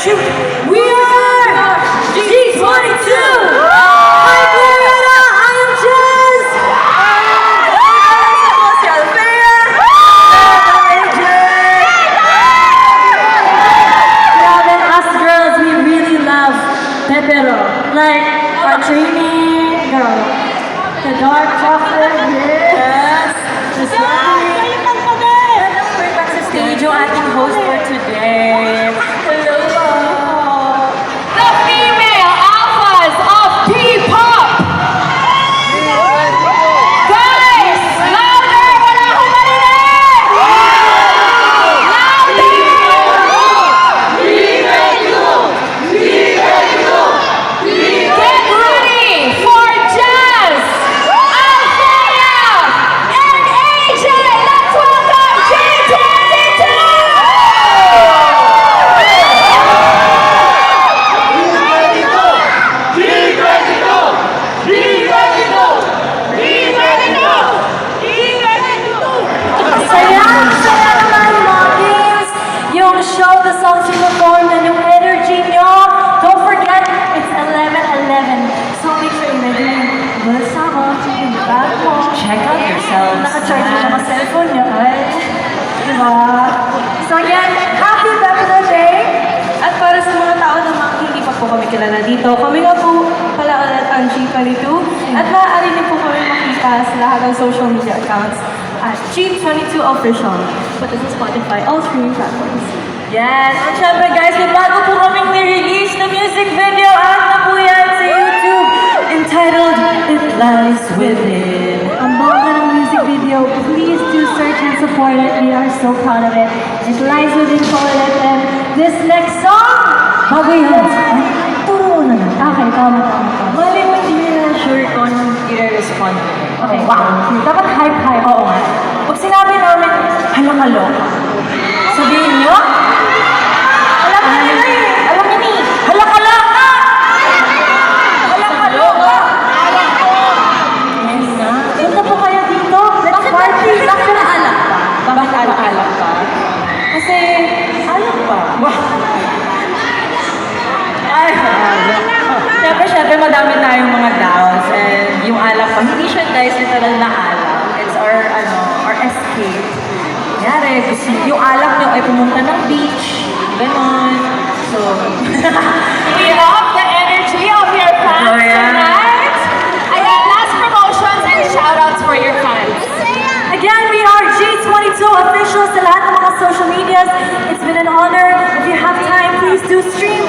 shoot! We are G22! Hi, Florida! I am Jess! Ako si Althea! I'm AJ! Grabe, us girls, we really love Pepero. Like, our training, the dark chocolate, yes! The strawberry. Bring back sa stage yung ating host for today. Hello po! The female alphas of P-pop! Guys! Louder! Wala akong marinig! Get ready for Jazz, Althea, and AJ! Let's welcome G22! Saya naman mga kings! Yung show, the songs you performed, and yung energy nyo. Don't forget, it's 11:11. So make sure you ready yung bulsa mo, yung bag mo. Check out yourselves. Naka-charge yung mga cellphone nyo, ay. Diba? So again, happy Pepero Day! At para sa mga tao na hindi pa po kami kilala dito, kami nga po pala ulit ang G22. At maaari niyo po kami makita sa lahat ng social media accounts at G22 Official. But this is Spotify, all streaming platforms. Yes! At syempre guys, may bago po kaming nirelease na music video at na po yan sa YouTube entitled It Lies Within. Ang bongga ng music video, please do search and support it. We are so proud of it. It lies within po ulit. And this next song, bago yun. Turo na lang. Okay, tama. Mali mo, hindi na sure kung i-respond. Okay, wow. Dapat hype. Oo nga. Pag sinabi namin, halo-halo. Sabihin nyo, alam niyo na eh. Alam niyo ni, hala-halo ka! Hala-halo ka! Yes na. Punta po kayo dito. Let's party. Bakit na alak pa? Bakit alak ka? Kasi, alak pa. Ay, Siyempre, madami tayong mga downs and yung alak pa, hindi siya guys literal na alak. It's our escape. Kunyari, yung alak nyo ay pumunta ng beach, ganon. So, we love the energy of your fans tonight. Ayan, last promotions and shoutouts for your fans. Again, we are G22 officials sa lahat ng mga social medias. It's been an honor. If you have time, please do stream